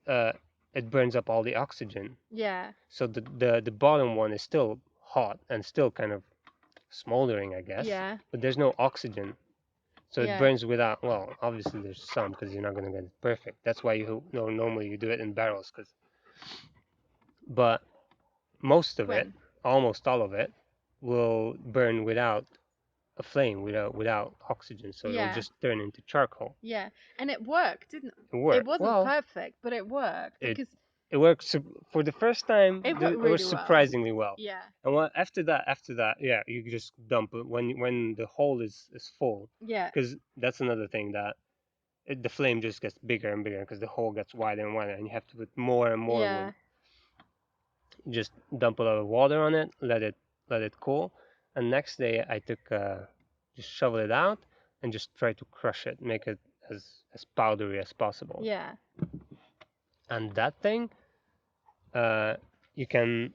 S2: uh, it burns up all the oxygen.
S1: Yeah.
S2: So the bottom one is still hot and still kind of smoldering, I guess,
S1: Yeah.
S2: but there's no oxygen. So it
S1: Yeah.
S2: burns without, well, obviously there's some because you're not going to get it perfect. That's why normally you do it in barrels, cause, but most of it,
S1: When?
S2: almost all of it, will burn without a flame, without oxygen. So it'll
S1: Yeah.
S2: just turn into charcoal.
S1: Yeah. And it worked, didn't it?
S2: It
S1: It
S2: worked.
S1: wasn't
S2: Well,
S1: perfect, but it worked
S2: it
S1: because
S2: it worked for the first time.
S1: it worked
S2: It was
S1: really well.
S2: surprisingly well.
S1: Yeah.
S2: And after that, yeah, you just dump it when the hole is full,
S1: Yeah.
S2: because that's another thing that the flame just gets bigger and bigger because the hole gets wider and wider, and you have to put more and more wood.
S1: Yeah.
S2: You just dump a lot of water on it, let it cool, and next day I took just shovel it out and just try to crush it, make it as powdery as possible.
S1: Yeah.
S2: And that thing, uh, you can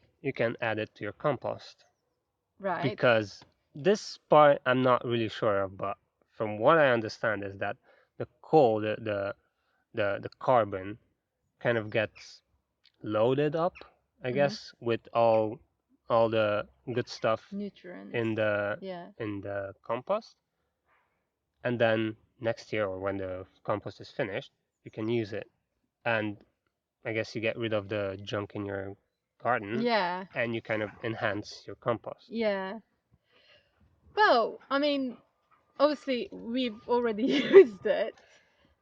S2: add it to your compost,
S1: Right.
S2: because this part I'm not really sure of, but from what I understand is that the coal, the carbon kind of gets loaded up, I
S1: Mm.
S2: guess, with all the good stuff
S1: Nutrients.
S2: in the
S1: Yeah.
S2: compost, and then next year or when the compost is finished, you can use it, and I guess you get rid of the junk in your garden,
S1: Yeah.
S2: and you kind of enhance your compost.
S1: Yeah. Well, I mean, obviously we've already used it,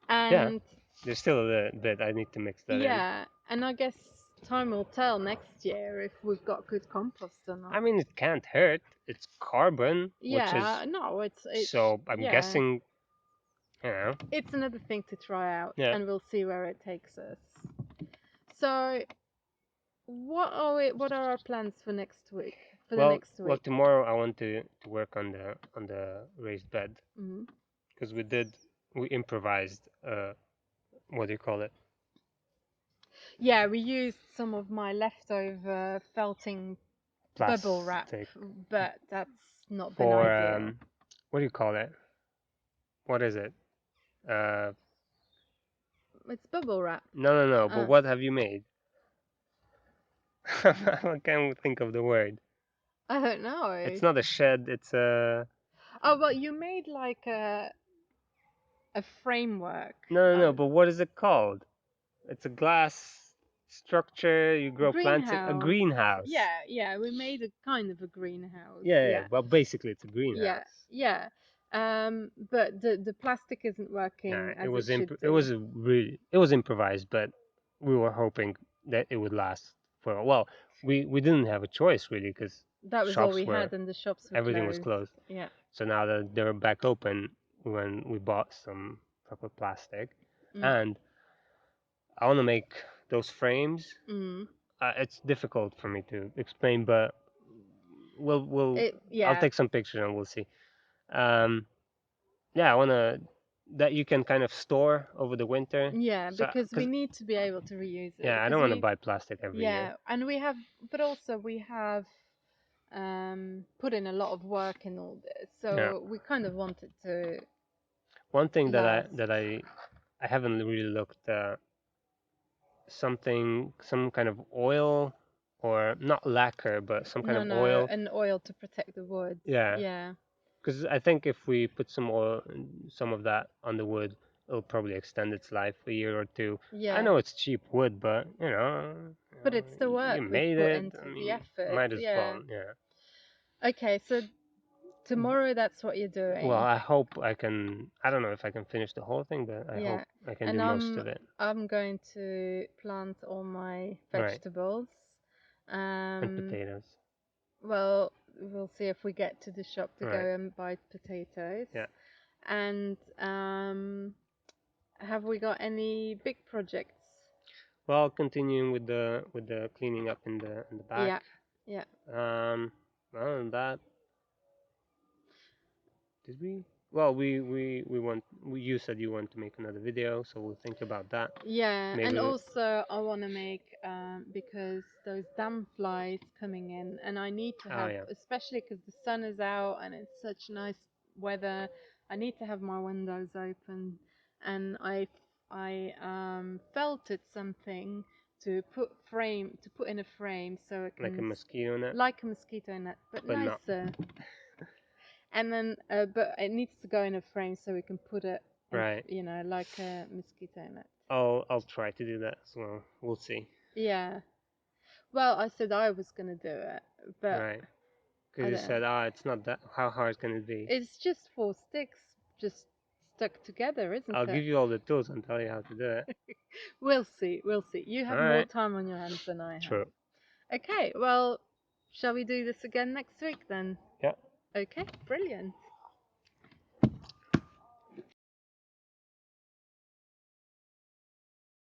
S2: Yeah,
S1: and
S2: there's still a bit I need to mix that in.
S1: yeah, and I guess time will tell next year if we've got good compost or not.
S2: I mean, it can't hurt. It's carbon, which
S1: Yeah,
S2: is,
S1: no, it's
S2: so I'm
S1: yeah,
S2: guessing, you know,
S1: it's another thing to try out,
S2: yeah.
S1: and we'll see where it takes us. So, what are our plans for next week? For the
S2: Well,
S1: next week?
S2: tomorrow I want to work on the raised bed,
S1: Hmm.
S2: because we improvised, what do you call it?
S1: Yeah, we used some of my leftover felting bubble wrap,
S2: Plastic
S1: but that's not been
S2: for,
S1: ideal.
S2: what do you call it? What is it? Uh,
S1: It's bubble wrap.
S2: No, no, no. But
S1: Uh,
S2: what have you made? I can't think of the word.
S1: I don't know.
S2: It's not a shed. It's a
S1: Oh, well, you made like a framework.
S2: no, no, no.
S1: Uh,
S2: But what is it called? It's a glass structure. You grow plants in a
S1: greenhouse.
S2: greenhouse.
S1: Yeah, yeah, we made a kind of a greenhouse.
S2: Yeah, yeah.
S1: Yeah,
S2: Well, basically, it's a
S1: yeah,
S2: greenhouse.
S1: yeah. But the plastic isn't
S2: Yeah,
S1: working
S2: it
S1: as it
S2: was
S1: should
S2: it
S1: do.
S2: was a really it was improvised, but we were hoping that it would last for a while. We didn't have a choice really because
S1: That was all
S2: shops
S1: we
S2: were
S1: had, and the shops were
S2: everything was
S1: closed.
S2: closed.
S1: Yeah.
S2: So now that they're back open, when we bought some proper plastic,
S1: Mm.
S2: and I want to make those frames.
S1: Mm.
S2: It's difficult for me to explain, but we'll I'll
S1: Yeah.
S2: take some pictures and we'll see. Um, yeah, I wanna that you can kind of store over the winter.
S1: Yeah,
S2: So,
S1: because we
S2: cause
S1: need to be able to reuse it.
S2: yeah, I
S1: Because
S2: don't want to
S1: we,
S2: buy plastic every year.
S1: yeah, and we have, but also we have put in a lot of work in all this,
S2: Yeah.
S1: so we kind of want it to
S2: One thing that I
S1: last.
S2: that I haven't really looked some kind of oil or not lacquer but some kind
S1: No,
S2: of
S1: no,
S2: oil.
S1: an oil to protect the wood.
S2: Yeah,
S1: Yeah,
S2: because I think if we put some oil, some of that on the wood, it'll probably extend its life a year or two. I
S1: yeah,
S2: know it's cheap wood, but
S1: but it's the
S2: you
S1: work we've
S2: made
S1: put
S2: it.
S1: into
S2: I
S1: the
S2: mean,
S1: effort.
S2: might as
S1: Yeah.
S2: well. Yeah.
S1: Okay, so tomorrow that's what you're
S2: Well,
S1: doing.
S2: I hope I can. I don't know if I can finish the whole thing, but I hope
S1: Yeah,
S2: I can do
S1: and
S2: most of it.
S1: I'm going to plant all my
S2: Right.
S1: vegetables.
S2: And
S1: Um,
S2: potatoes.
S1: well, we'll see if we get to the shop to
S2: Right.
S1: go and buy potatoes.
S2: Yeah.
S1: And have we got any big projects?
S2: Well, continuing with the cleaning up in the back.
S1: Yeah, yeah,
S2: Other than that, did we? Well, we want. You said you want to make another video, so we'll think about that.
S1: yeah. And
S2: Maybe.
S1: also, I want to make because those damn flies coming in, and I need to
S2: Oh
S1: have,
S2: yeah.
S1: especially because the sun is out and it's such nice weather. I need to have my windows open, and I felt it something to put in a frame so it
S2: Like a
S1: can
S2: mosquito net,
S1: like a mosquito net, but
S2: but not.
S1: nicer. And then, but it needs to go in a frame so we can put it in,
S2: Right.
S1: like a mosquito net.
S2: I'll try to do that as well. We'll see.
S1: Yeah. Well, I said I was gonna do it, but
S2: Right. Because
S1: I
S2: you
S1: don't know.
S2: said, it's not that. How hard can it be?
S1: It's just four sticks, just stuck together, isn't
S2: I'll
S1: it?
S2: give you all the tools and tell you how to do it.
S1: We'll see. We'll see. You
S2: All
S1: have more
S2: right.
S1: time on your hands than I have.
S2: True.
S1: Okay. Well, shall we do this again next week then?
S2: Yeah.
S1: Okay. Brilliant.